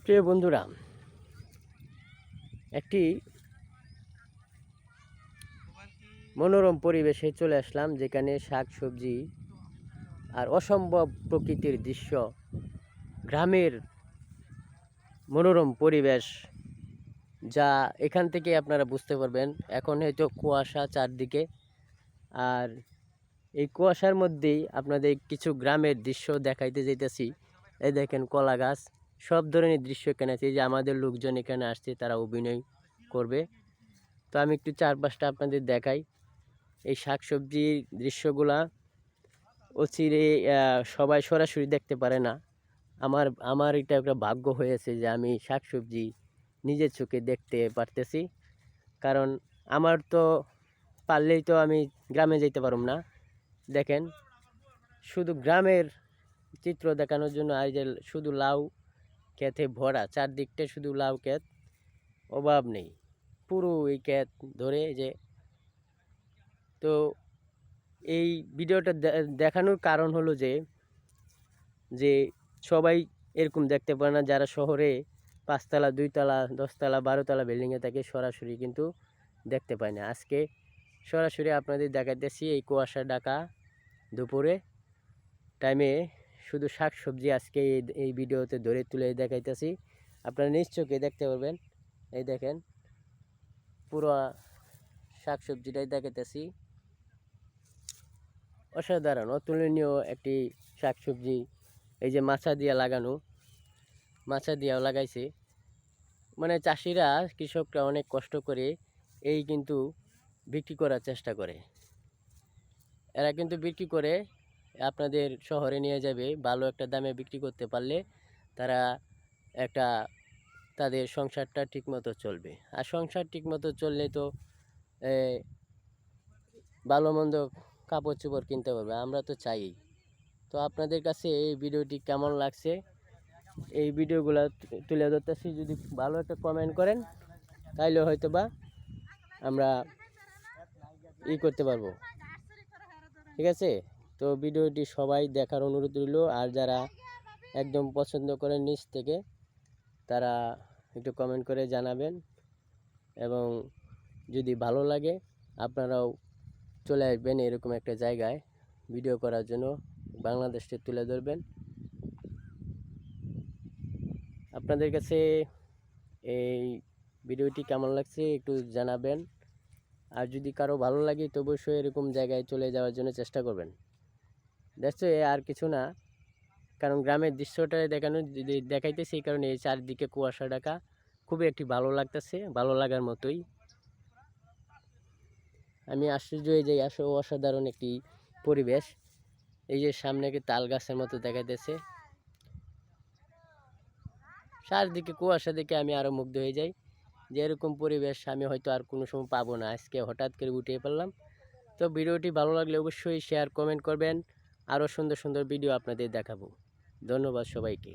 প্রিয় বন্ধুরা, একটি মনোরম পরিবেশে চলে আসলাম, যেখানে শাক সবজি আর অসম্ভব প্রকৃতির দৃশ্য, গ্রামের মনোরম পরিবেশ, যা এখান থেকে আপনারা বুঝতে পারবেন। এখন হয়তো কুয়াশা চারদিকে, আর এই কুয়াশার মধ্যেই আপনাদের কিছু গ্রামের দৃশ্য দেখাইতে যাইতেছি। এই দেখেন কলা গাছ, সব ধরনের দৃশ্য এখানে আছে। এই যে আমাদের লোকজন এখানে আসছে, তারা অভিনয় করবে। তো আমি একটু চারপাশটা আপনাদের দেখাই। এই শাকসবজির দৃশ্যগুলা অচিরে সবাই সরাসরি দেখতে পারে না। আমার আমার এটা একটা ভাগ্য হয়েছে যে আমি শাকসবজি নিজের চোখে দেখতে পারতেছি। কারণ আমার তো পারলেই তো আমি গ্রামে যেতে পারুম না। দেখেন, শুধু গ্রামের চিত্র দেখানোর জন্য আর যে শুধু লাউ ক্ষেতে ভরা, চারদিকটা শুধু লাউ ক্ষেত, অভাব নেই। পুরো এই ক্ষেত ধরে যে, তো এই ভিডিওটা দেখানোর কারণ হলো যে যে সবাই এরকম দেখতে পারে না। যারা শহরে 5 তলা 2 তলা 10 তলা 12 তলা বিল্ডিংয়ে থাকে, সরাসরি কিন্তু দেখতে পায় না। আজকে সরাসরি আপনাদের দেখাইতেছি এই কুয়াশা ঢাকা দুপুরে টাইমে শুধু শাক সবজি আজকে এই ভিডিওতে ধরে তুলে দেখাইতেছি। আপনারা নিশ্চয়ই দেখতে পারবেন। এই দেখেন, পুরো শাক সবজিটাই দেখাইতেছি। অসাধারণ অতুলনীয় একটি শাকসবজি। এই যে মাছা দিয়ে লাগানো, মাছা দিয়েও লাগাইছে। মানে চাষিরা, কৃষকরা অনেক কষ্ট করে এই কিন্তু বিক্রি করার চেষ্টা করে। এরা কিন্তু বিক্রি করে আপনাদের শহরে নিয়ে যাবে, ভালো একটা দামে বিক্রি করতে পারলে তারা একটা তাদের সংসারটা ঠিকমতো চলবে। আর সংসার ঠিকমতো চললে তো ভালো মন্দ কাপড় চোপড় কিনতে পারবে। আমরা তো চাই। তো আপনাদের কাছে এই ভিডিওটি কেমন লাগছে, এই ভিডিওগুলো তুলে ধরতেছি, যদি ভালো একটা কমেন্ট করেন তাইলে হয়তো বা আমরা করতে পারবো। ঠিক আছে? তো ভিডিওটি সবাই দেখার অনুরোধ রইল। আর যারা একদম পছন্দ করেন নিজ থেকে, তারা একটু কমেন্ট করে জানাবেন। এবং যদি ভালো লাগে, আপনারাও চলে আসবেন এরকম একটা জায়গায় ভিডিও করার জন্য, বাংলাদেশকে তুলে ধরবেন। আপনাদের কাছে এই ভিডিওটি কেমন লাগছে একটু জানাবেন। আর যদি কারো ভালো লাগে তো অবশ্যই এরকম জায়গায় চলে যাওয়ার জন্য চেষ্টা করবেন। দেখছো, আর কিছু না, কারণ গ্রামের দৃশ্যটা দেখানো যদি দেখাইতে, সেই কারণে এই চারদিকে কুয়াশা ঢাকা, খুবই একটি ভালো লাগতেছে, ভালো লাগার মতোই। আমি আশ্চর্য হয়ে যাই, আসলে অসাধারণ একটি পরিবেশ। এই যে সামনে কি তাল গাছের মতো দেখাইতেছে, চারদিকে কুয়াশা দেখে আমি আরও মুগ্ধ হয়ে যাই যে এরকম পরিবেশ আমি হয়তো আর কোনো সময় পাবো না। আজকে হঠাৎ করে উঠে পড়লাম। তো ভিডিওটি ভালো লাগলে অবশ্যই শেয়ার কমেন্ট করবেন। আরও সুন্দর সুন্দর ভিডিও আপনাদের দেখাবো। ধন্যবাদ সবাইকে।